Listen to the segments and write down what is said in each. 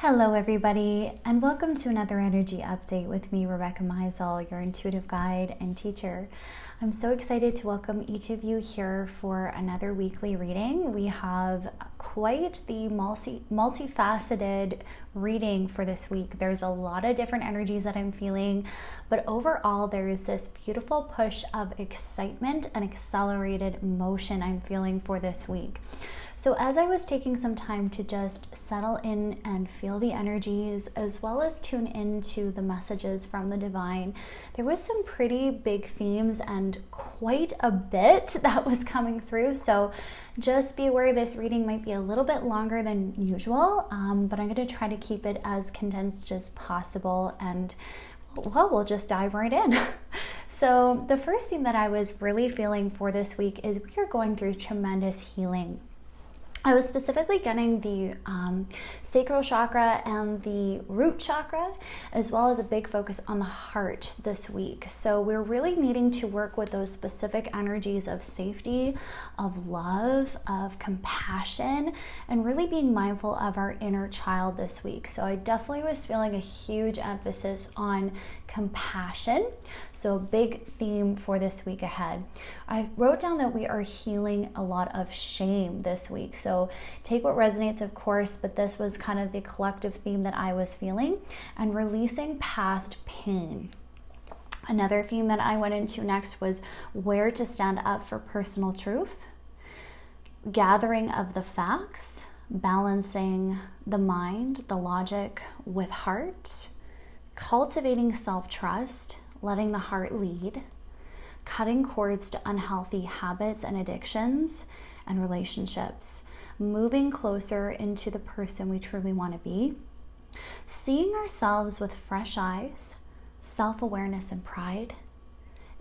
Hello everybody, and welcome to another energy update with me, Rebecca.meisl, your intuitive guide and teacher. I'm so excited to welcome each of you here for another weekly reading. We have quite the multifaceted reading for this week. There's a lot of different energies that I'm feeling, but overall there is this beautiful push of excitement and accelerated motion I'm feeling for this week. So as I was taking some time to just settle in and feel the energies, as well as tune into the messages from the divine, there was some pretty big themes and quite a bit that was coming through. So just be aware this reading might be a little bit longer than usual, but I'm going to try to keep it as condensed as possible, and well, we'll just dive right in. So the first theme that I was really feeling for this week is we are going through tremendous healing. I was specifically getting the sacral chakra and the root chakra, as well as a big focus on the heart this week. So we're really needing to work with those specific energies of safety, of love, of compassion, and really being mindful of our inner child this week. So I definitely was feeling a huge emphasis on compassion. So a big theme for this week ahead. I wrote down that we are healing a lot of shame this week. So take what resonates, of course, but this was kind of the collective theme that I was feeling, and releasing past pain. Another theme that I went into next was where to stand up for personal truth, gathering of the facts, balancing the mind, the logic with heart, cultivating self-trust, letting the heart lead, cutting cords to unhealthy habits and addictions and relationships, moving closer into the person we truly want to be, seeing ourselves with fresh eyes, self-awareness and pride,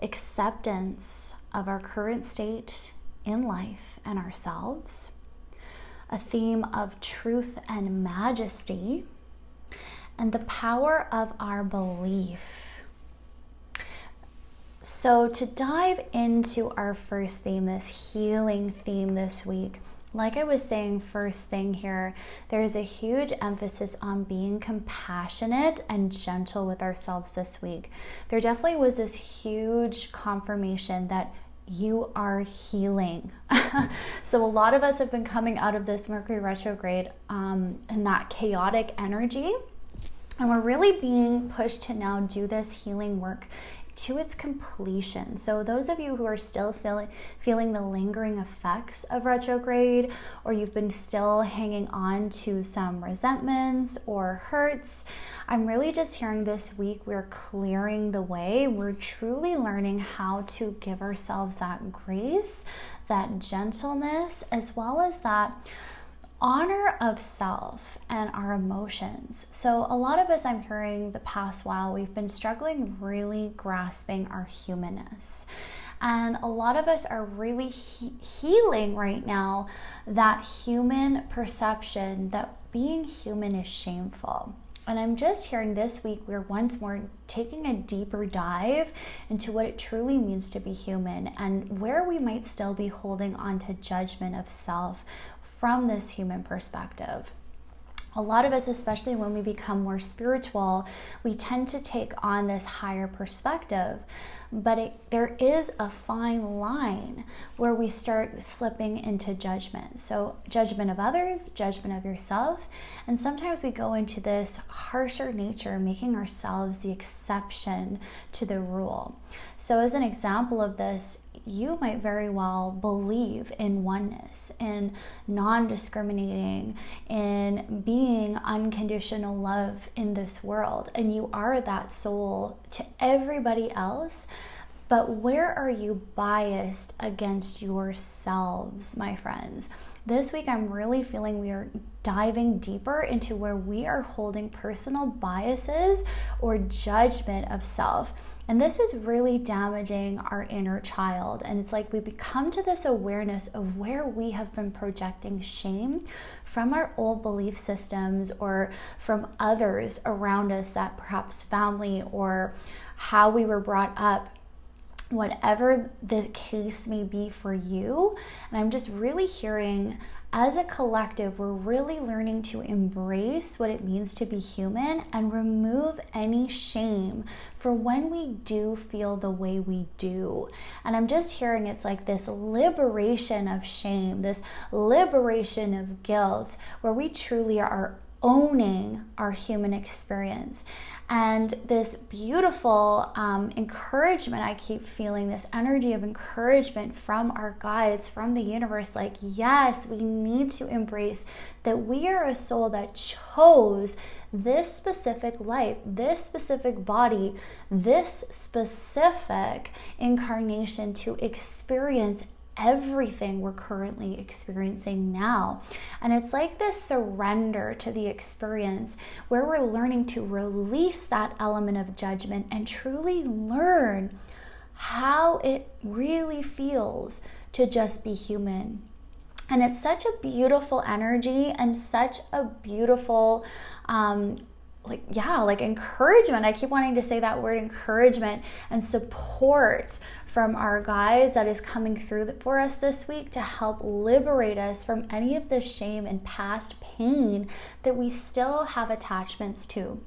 acceptance of our current state in life and ourselves, a theme of truth and majesty, and the power of our belief. So to dive into our first theme, this healing theme this week, like I was saying first thing here, there is a huge emphasis on being compassionate and gentle with ourselves this week. There definitely was this huge confirmation that you are healing. So a lot of us have been coming out of this Mercury retrograde and that chaotic energy, and we're really being pushed to now do this healing work to its completion. So those of you who are still feeling the lingering effects of retrograde, or you've been still hanging on to some resentments or hurts, I'm really just hearing this week we're clearing the way. We're truly learning how to give ourselves that grace, that gentleness, as well as that honor of self and our emotions. So a lot of us, I'm hearing the past while, we've been struggling really grasping our humanness. And a lot of us are really healing right now that human perception that being human is shameful. And I'm just hearing this week we're once more taking a deeper dive into what it truly means to be human, and where we might still be holding on to judgment of self from this human perspective. A lot of us, especially when we become more spiritual, we tend to take on this higher perspective, but there is a fine line where we start slipping into judgment. So judgment of others, judgment of yourself, and sometimes we go into this harsher nature, making ourselves the exception to the rule. So as an example of this, you might very well believe in oneness, in non-discriminating, in being unconditional love in this world, and you are that soul to everybody else. But where are you biased against yourselves, my friends? This week, I'm really feeling we are diving deeper into where we are holding personal biases or judgment of self. And this is really damaging our inner child. And it's like we become to this awareness of where we have been projecting shame from our old belief systems or from others around us, that perhaps family or how we were brought up, whatever the case may be for you. And I'm just really hearing as a collective, we're really learning to embrace what it means to be human and remove any shame for when we do feel the way we do. And I'm just hearing it's like this liberation of shame, this liberation of guilt, where we truly are owning our human experience. And this beautiful encouragement, I keep feeling this energy of encouragement from our guides, from the universe, like, yes, we need to embrace that we are a soul that chose this specific life, this specific body, this specific incarnation to experience everything we're currently experiencing now. And it's like this surrender to the experience where we're learning to release that element of judgment and truly learn how it really feels to just be human. And it's such a beautiful energy and such a beautiful encouragement. I keep wanting to say that word, encouragement, and support from our guides that is coming through for us this week to help liberate us from any of the shame and past pain that we still have attachments to.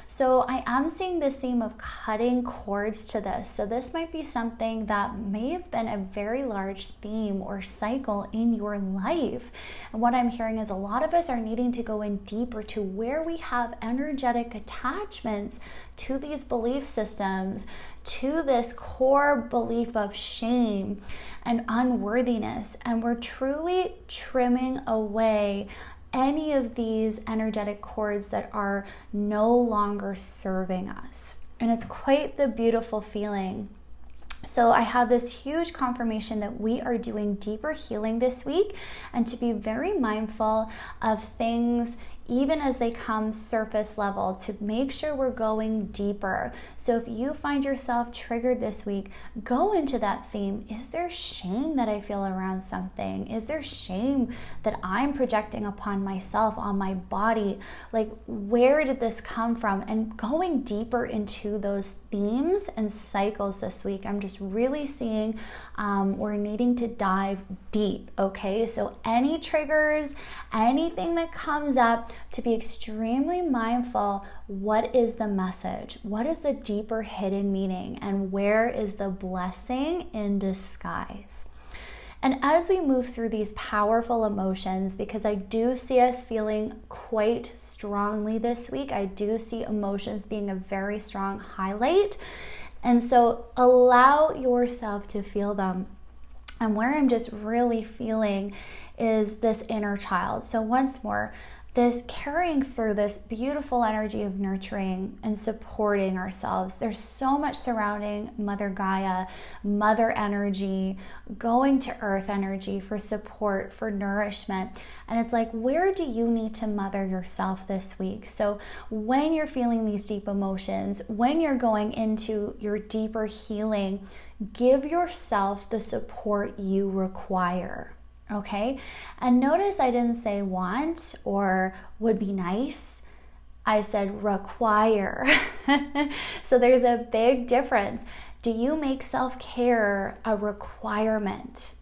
So I am seeing this theme of cutting cords to this. So this might be something that may have been a very large theme or cycle in your life. And what I'm hearing is a lot of us are needing to go in deeper to where we have energetic attachments to these belief systems, to this core belief of shame and unworthiness. And we're truly trimming away any of these energetic cords that are no longer serving us. And it's quite the beautiful feeling. So I have this huge confirmation that we are doing deeper healing this week, and to be very mindful of things even as they come surface level, to make sure we're going deeper. So if you find yourself triggered this week, go into that theme. Is there shame that I feel around something? Is there shame that I'm projecting upon myself, on my body? Like, where did this come from? And going deeper into those themes and cycles this week, I'm just really seeing we're needing to dive deep, okay? So any triggers, anything that comes up, to be extremely mindful, what is the message? What is the deeper hidden meaning? And where is the blessing in disguise? And as we move through these powerful emotions, because I do see us feeling quite strongly this week, I do see emotions being a very strong highlight. And so allow yourself to feel them. And where I'm just really feeling is this inner child. So once more, this carrying through this beautiful energy of nurturing and supporting ourselves. There's so much surrounding Mother Gaia, Mother energy, going to Earth energy for support, for nourishment. And it's like, where do you need to mother yourself this week? So when you're feeling these deep emotions, when you're going into your deeper healing, give yourself the support you require. Okay, and notice I didn't say want or would be nice. I said require. So there's a big difference. Do you make self-care a requirement?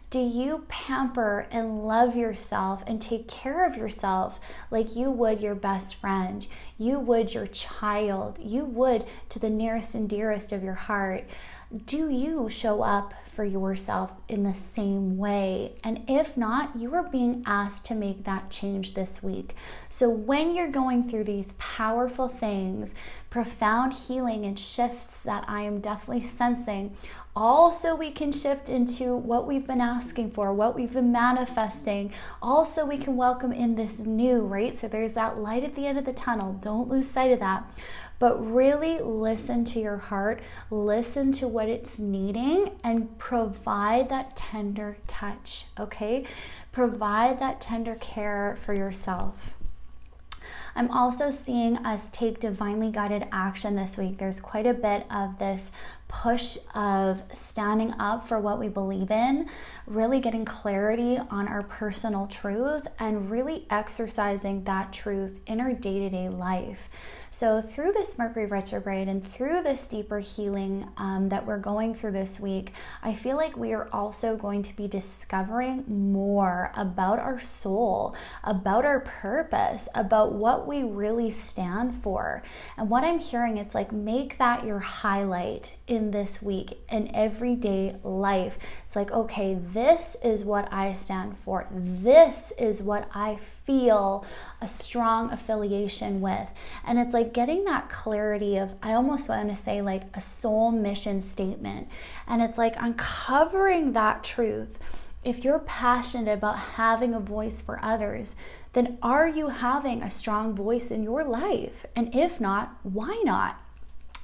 Do you pamper and love yourself and take care of yourself like you would your best friend, you would your child, you would to the nearest and dearest of your heart? Do you show up for yourself in the same way? And if not, you are being asked to make that change this week. So when you're going through these powerful things, profound healing and shifts that I am definitely sensing, also we can shift into what we've been asking for, what we've been manifesting. Also we can welcome in this new, right? So there's that light at the end of the tunnel. Don't lose sight of that. But really listen to your heart, listen to what it's needing, and provide that tender touch, okay? Provide that tender care for yourself. I'm also seeing us take divinely guided action this week. There's quite a bit of this push of standing up for what we believe in, really getting clarity on our personal truth, and really exercising that truth in our day-to-day life. So through this Mercury retrograde and through this deeper healing that we're going through this week, I feel like we are also going to be discovering more about our soul, about our purpose, about what we really stand for. And what I'm hearing, it's like, make that your highlight in this week, in everyday life. It's like, okay, this is what I stand for. This is what I feel a strong affiliation with. And it's like getting that clarity of, I almost want to say like a soul mission statement. And it's like uncovering that truth. If you're passionate about having a voice for others, then are you having a strong voice in your life? And if not, why not?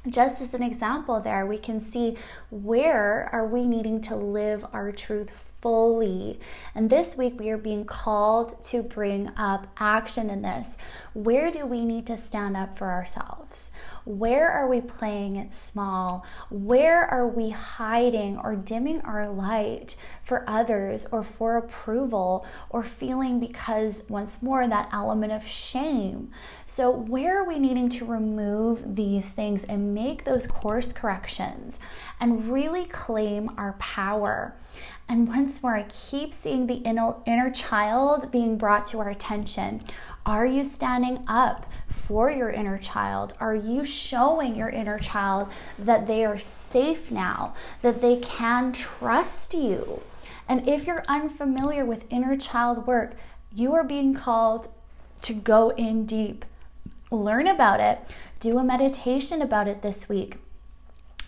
Just as an example there, we can see where are we needing to live our truth fully. And this week we are being called to bring up action in this. Where do we need to stand up for ourselves? Where are we playing it small? Where are we hiding or dimming our light for others or for approval or feeling, because once more, that element of shame? So where are we needing to remove these things and make those course corrections and really claim our power? And once more, I keep seeing the inner child being brought to our attention. Are you standing up for your inner child? Are you showing your inner child that they are safe now, that they can trust you? And if you're unfamiliar with inner child work, you are being called to go in deep. Learn about it. Do a meditation about it this week.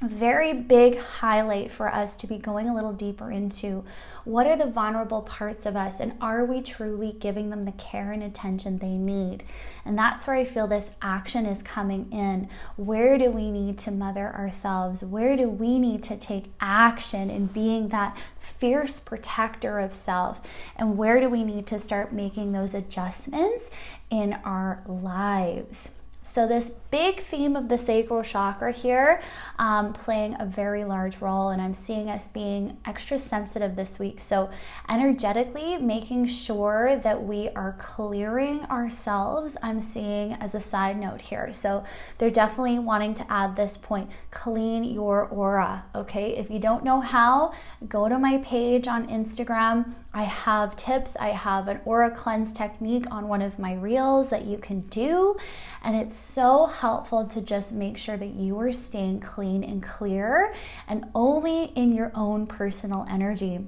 Very big highlight for us to be going a little deeper into what are the vulnerable parts of us, and are we truly giving them the care and attention they need? And that's where I feel this action is coming in. Where do we need to mother ourselves? Where do we need to take action in being that fierce protector of self? And where do we need to start making those adjustments in our lives? So this big theme of the sacral chakra here playing a very large role, and I'm seeing us being extra sensitive this week. So energetically making sure that we are clearing ourselves, I'm seeing as a side note here. So they're definitely wanting to add this point, clean your aura, okay? If you don't know how, go to my page on Instagram. I have tips. I have an aura cleanse technique on one of my reels that you can do. And it's so helpful to just make sure that you are staying clean and clear and only in your own personal energy.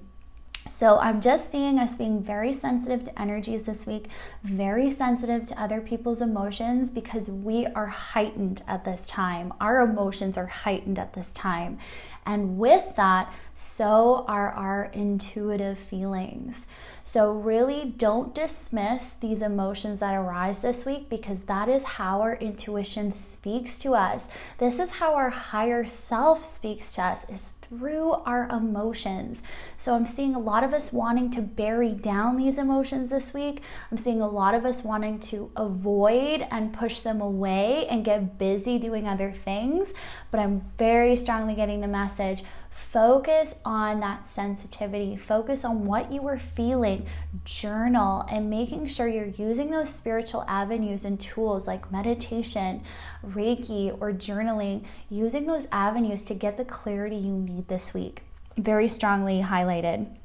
So I'm just seeing us being very sensitive to energies this week, very sensitive to other people's emotions, because we are heightened at this time. Our emotions are heightened at this time. And with that, so are our intuitive feelings. So really don't dismiss these emotions that arise this week, because that is how our intuition speaks to us. This is how our higher self speaks to us, is through our emotions. So I'm seeing a lot of us wanting to bury down these emotions this week. I'm seeing a lot of us wanting to avoid and push them away and get busy doing other things. But I'm very strongly getting the message, focus on that sensitivity, focus on what you were feeling, journal, and making sure you're using those spiritual avenues and tools like meditation, Reiki, or journaling, using those avenues to get the clarity you need this week. Very strongly highlighted.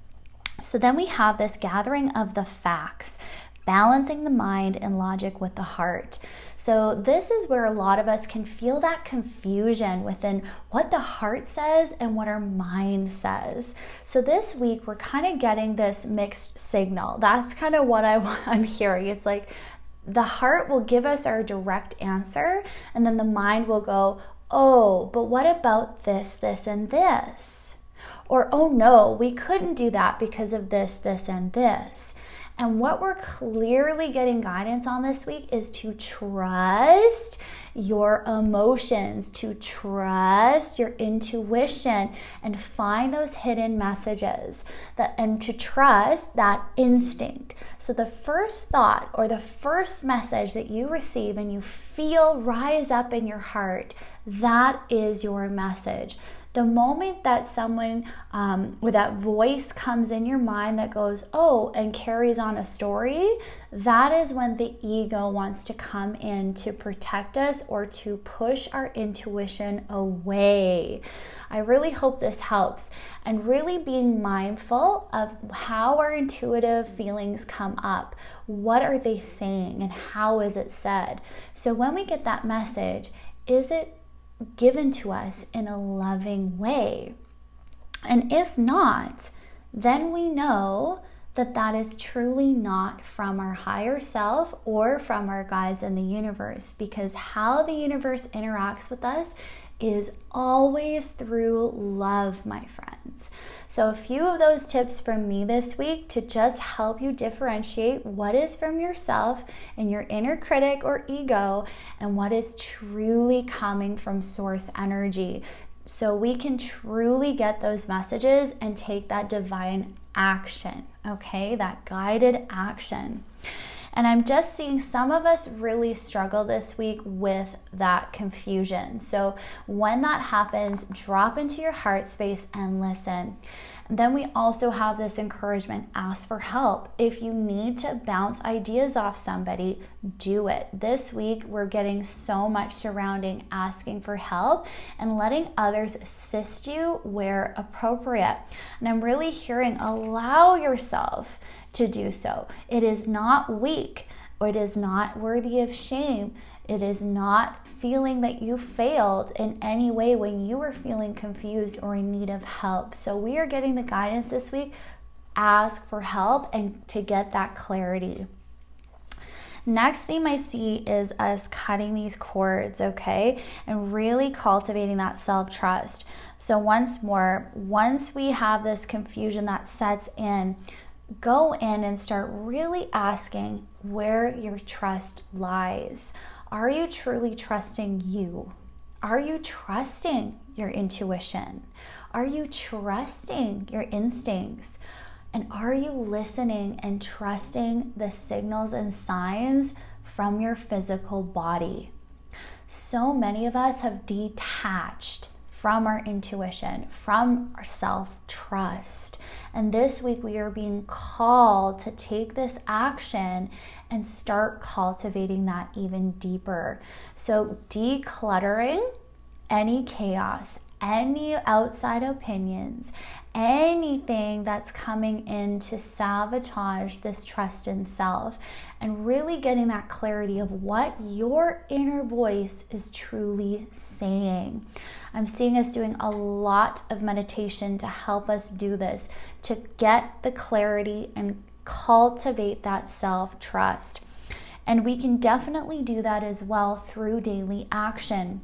So then we have this gathering of the facts, balancing the mind and logic with the heart. So this is where a lot of us can feel that confusion within what the heart says and what our mind says. So this week we're kind of getting this mixed signal. That's kind of what I'm hearing. It's like the heart will give us our direct answer, and then the mind will go, oh, but what about this, this, and this? Or, oh no, we couldn't do that because of this, this, and this. And what we're clearly getting guidance on this week is to trust your emotions, to trust your intuition, and find those hidden messages, and to trust that instinct. So the first thought or the first message that you receive and you feel rise up in your heart, that is your message. The moment that someone with that voice comes in your mind that goes, oh, and carries on a story, that is when the ego wants to come in to protect us or to push our intuition away. I really hope this helps, and really being mindful of how our intuitive feelings come up. What are they saying and how is it said? So when we get that message, is it given to us in a loving way? And if not, then we know that that is truly not from our higher self or from our guides in the universe, because how the universe interacts with us is always through love, my friends. So a few of those tips from me this week to just help you differentiate what is from yourself and your inner critic or ego and what is truly coming from source energy, so we can truly get those messages and take that divine action, okay? That guided action. And I'm just seeing some of us really struggle this week with that confusion. So when that happens, drop into your heart space and listen. And then we also have this encouragement, ask for help. If you need to bounce ideas off somebody, do it. This week, we're getting so much surrounding asking for help and letting others assist you where appropriate. And I'm really hearing, allow yourself to do so. It is not weak, or it is not worthy of shame. It is not feeling that you failed in any way when you were feeling confused or in need of help. So we are getting the guidance this week. Ask for help and to get that clarity. Next theme I see is us cutting these cords, okay? And really cultivating that self-trust. So once more, once we have this confusion that sets in, go in and start really asking where your trust lies. Are you truly trusting you? Are you trusting your intuition? Are you trusting your instincts? And are you listening and trusting the signals and signs from your physical body? So many of us have detached from our intuition, from our self-trust. And this week we are being called to take this action and start cultivating that even deeper. So decluttering any chaos, any outside opinions, anything that's coming in to sabotage this trust in self, and really getting that clarity of what your inner voice is truly saying. I'm seeing us doing a lot of meditation to help us do this, to get the clarity and cultivate that self-trust. And we can definitely do that as well through daily action.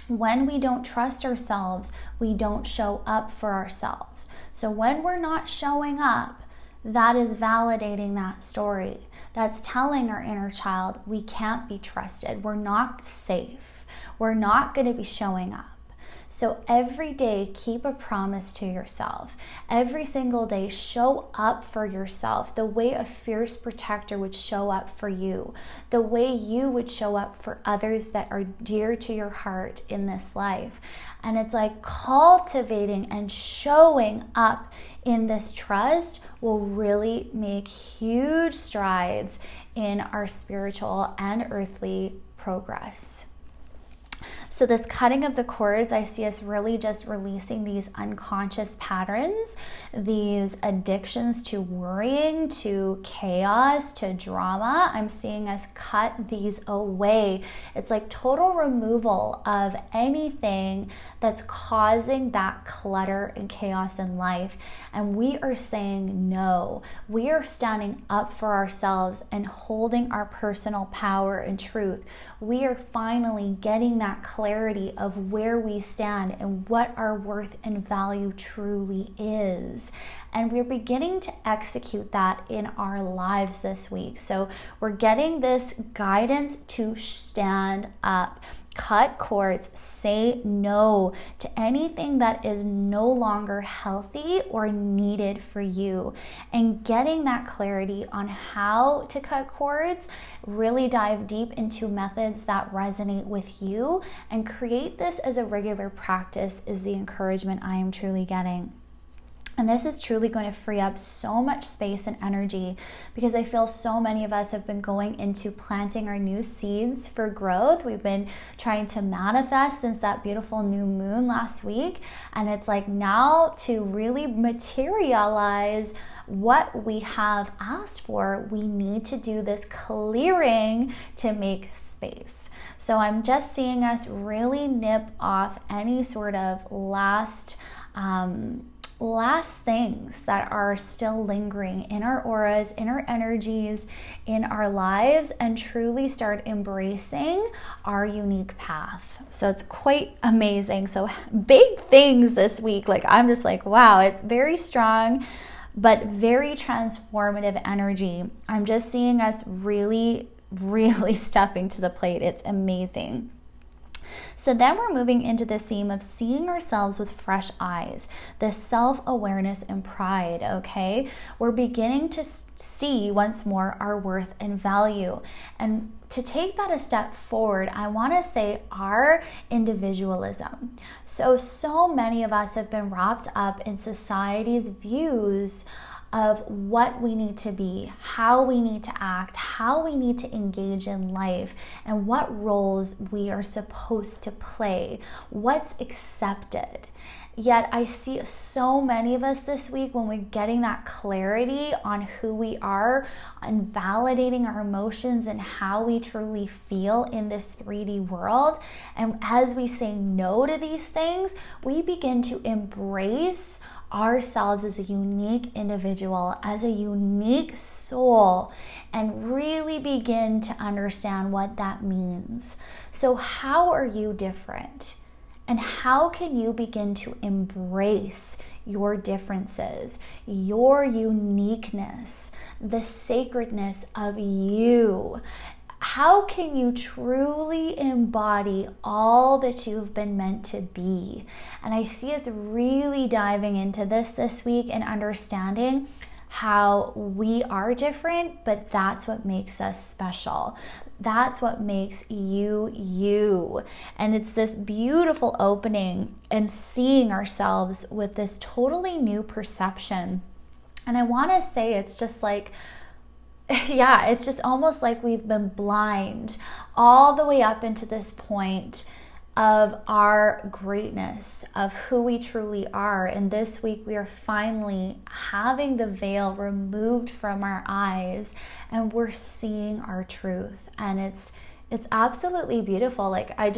When we don't trust ourselves, we don't show up for ourselves. So when we're not showing up, that is validating that story. That's telling our inner child we can't be trusted. We're not safe. We're not going to be showing up. So every day, keep a promise to yourself. Every single day, show up for yourself the way a fierce protector would show up for you, the way you would show up for others that are dear to your heart in this life. And it's like cultivating and showing up in this trust will really make huge strides in our spiritual and earthly progress. So this cutting of the cords, I see us really just releasing these unconscious patterns, these addictions to worrying, to chaos, to drama. I'm seeing us cut these away. It's like total removal of anything that's causing that clutter and chaos in life. And we are saying no. We are standing up for ourselves and holding our personal power and truth. We are finally getting that clarity of where we stand and what our worth and value truly is. And we're beginning to execute that in our lives this week. So we're getting this guidance to stand up. cut cords, say no to anything that is no longer healthy or needed for you. And getting that clarity on how to cut cords, really dive deep into methods that resonate with you and create this as a regular practice is the encouragement I am truly getting. And this is truly going to free up so much space and energy, because I feel so many of us have been going into planting our new seeds for growth. We've been trying to manifest since that beautiful new moon last week. And it's like now to really materialize what we have asked for, we need to do this clearing to make space. So I'm just seeing us really nip off any sort of last things that are still lingering in our auras, in our energies, in our lives, and truly start embracing our unique path. So it's quite amazing. So big things this week. Like I'm just like, wow, it's very strong, but very transformative energy. I'm just seeing us really, really stepping to the plate. It's amazing. So then we're moving into this theme of seeing ourselves with fresh eyes, this self-awareness and pride, okay? We're beginning to see once more our worth and value. And to take that a step forward, I want to say our individualism. So many of us have been wrapped up in society's views of what we need to be, how we need to act, how we need to engage in life, and what roles we are supposed to play, what's accepted. Yet I see so many of us this week when we're getting that clarity on who we are and validating our emotions and how we truly feel in this 3D world. And as we say no to these things, we begin to embrace ourselves as a unique individual, as a unique soul, and really begin to understand what that means. So how are you different? And how can you begin to embrace your differences, your uniqueness, the sacredness of you? How can you truly embody all that you've been meant to be? And I see us really diving into this week and understanding how we are different, but that's what makes us special. That's what makes you, you. And it's this beautiful opening and seeing ourselves with this totally new perception. And I want to say it's just like, yeah, it's just almost like we've been blind all the way up into this point of our greatness, of who we truly are. And this week we are finally having the veil removed from our eyes and we're seeing our truth. And it's absolutely beautiful. Like I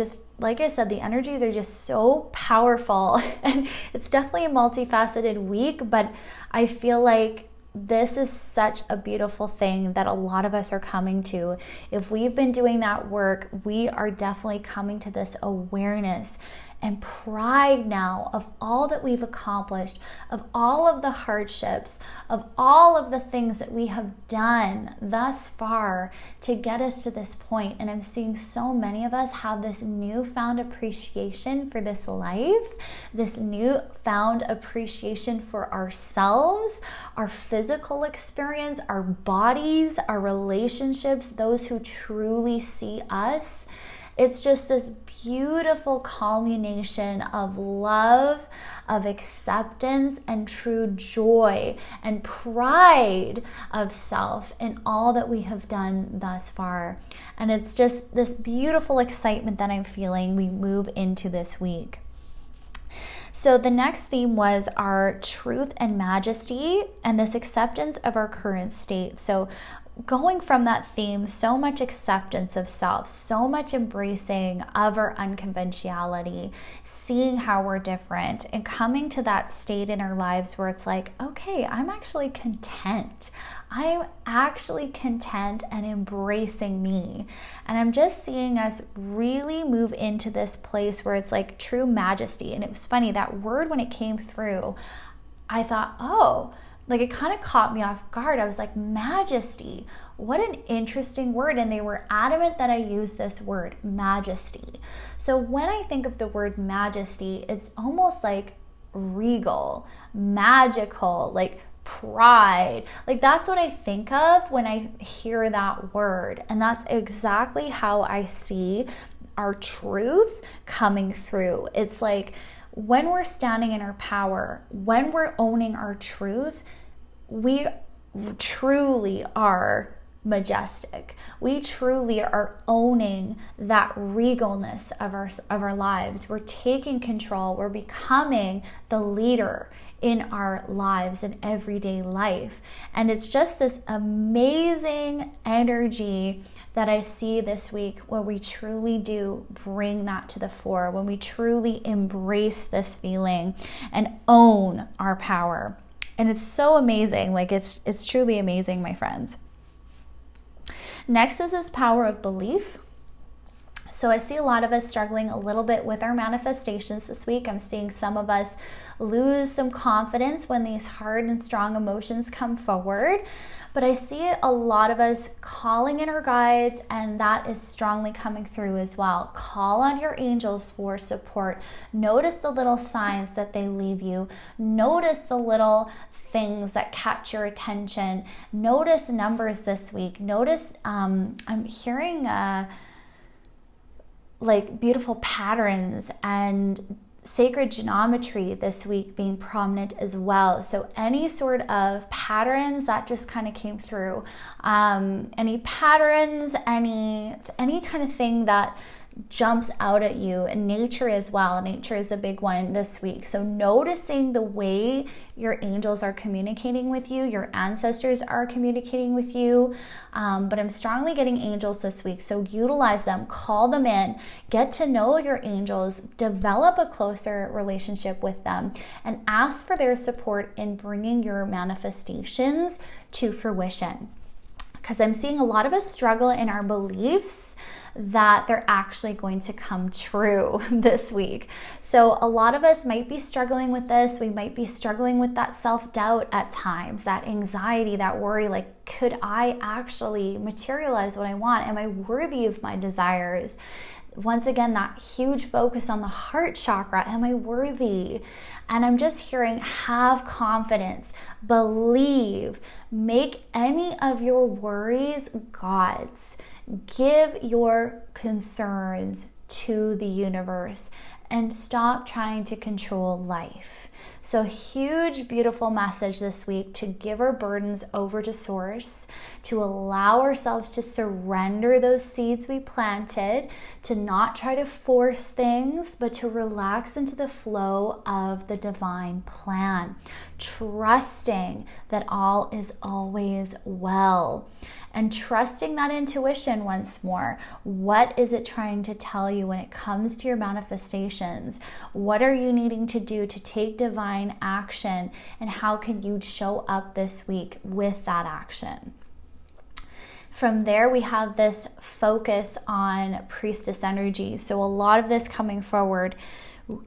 said, the energies are just so powerful and it's definitely a multifaceted week, but I feel like this is such a beautiful thing that a lot of us are coming to. If we've been doing that work, we are definitely coming to this awareness and pride now of all that we've accomplished, of all of the hardships, of all of the things that we have done thus far to get us to this point. And I'm seeing so many of us have this newfound appreciation for this life, this newfound appreciation for ourselves, our physical experience, our bodies, our relationships, those who truly see us. It's just this beautiful culmination of love, of acceptance, and true joy and pride of self in all that we have done thus far. And it's just this beautiful excitement that I'm feeling we move into this week. So the next theme was our truth and majesty and this acceptance of our current state. So going from that theme, so much acceptance of self, so much embracing of our unconventionality, seeing how we're different, and coming to that state in our lives where it's like, okay, I'm actually content. I'm actually content and embracing me. And I'm just seeing us really move into this place where it's like true majesty. And it was funny, that word when it came through, I thought, oh, like it kind of caught me off guard. I was like, majesty, what an interesting word. And they were adamant that I use this word, majesty. So when I think of the word majesty, it's almost like regal, magical, like pride. Like that's what I think of when I hear that word. And that's exactly how I see our truth coming through. It's like, when we're standing in our power, when we're owning our truth, we truly are majestic. We truly are owning that regalness of our lives. We're taking control. We're becoming the leader in our lives and everyday life. And it's just this amazing energy that I see this week when we truly do bring that to the fore, when we truly embrace this feeling and own our power. And it's so amazing. Like it's truly amazing, my friends. Next is this power of belief. So I see a lot of us struggling a little bit with our manifestations this week. I'm seeing some of us lose some confidence when these hard and strong emotions come forward. But I see a lot of us calling in our guides, and that is strongly coming through as well. Call on your angels for support. Notice the little signs that they leave you. Notice the little things that catch your attention. Notice numbers this week. Notice, I'm hearing like beautiful patterns and sacred geometry this week being prominent as well. So any sort of patterns that just kind of came through, any patterns, any kind of thing that jumps out at you, and nature as well. Nature is a big one this week. So noticing the way your angels are communicating with you, your ancestors are communicating with you. But I'm strongly getting angels this week. So utilize them, call them in, get to know your angels, develop a closer relationship with them, and ask for their support in bringing your manifestations to fruition. Because I'm seeing a lot of us struggle in our beliefs that they're actually going to come true this week. So a lot of us might be struggling with this. We might be struggling with that self-doubt at times, that anxiety, that worry, like, could I actually materialize what I want? Am I worthy of my desires? Once again, that huge focus on the heart chakra. Am I worthy? And I'm just hearing, have confidence, believe, make any of your worries God's. Give your concerns to the universe and stop trying to control life. So huge, beautiful message this week to give our burdens over to Source, to allow ourselves to surrender those seeds we planted, to not try to force things, but to relax into the flow of the divine plan, trusting that all is always well. And trusting that intuition once more. What is it trying to tell you when it comes to your manifestations? What are you needing to do to take divine action? And how can you show up this week with that action? From there, we have this focus on priestess energy. So a lot of this coming forward,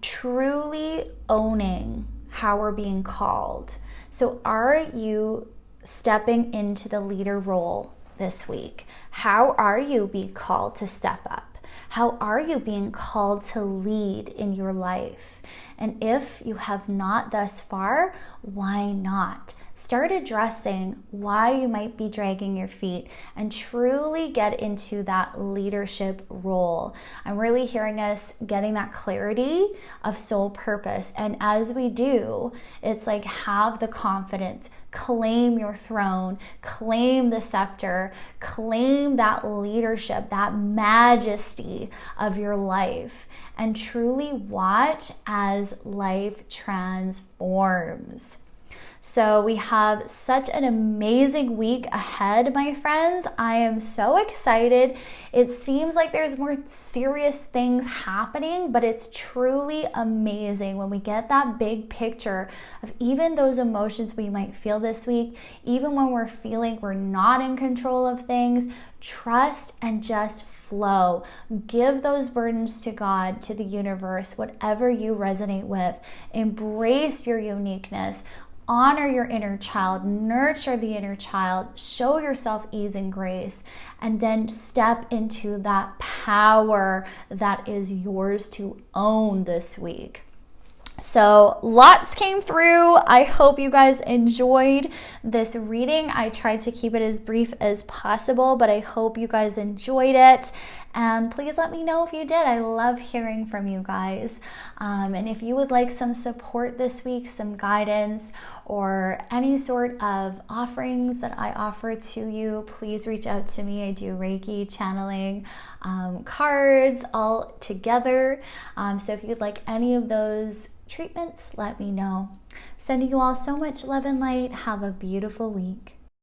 truly owning how we're being called. So are you stepping into the leader role this week? How are you being called to step up? How are you being called to lead in your life? And if you have not thus far, why not? Start addressing why you might be dragging your feet and truly get into that leadership role. I'm really hearing us getting that clarity of soul purpose. And as we do, it's like, have the confidence, claim your throne, claim the scepter, claim that leadership, that majesty of your life, and truly watch as life transforms. So we have such an amazing week ahead, my friends. I am so excited. It seems like there's more serious things happening, but it's truly amazing when we get that big picture of even those emotions we might feel this week, even when we're feeling we're not in control of things. Trust and just flow. Give those burdens to God, to the universe, whatever you resonate with. Embrace your uniqueness. honor your inner child, nurture the inner child, show yourself ease and grace, and then step into that power that is yours to own this week. So lots came through. I hope you guys enjoyed this reading. I tried to keep it as brief as possible, but I hope you guys enjoyed it. And please let me know if you did. I love hearing from you guys. And if you would like some support this week, some guidance, or any sort of offerings that I offer to you, please reach out to me. I do Reiki, channeling, cards, all together. So if you'd like any of those treatments, let me know. Sending you all so much love and light. Have a beautiful week.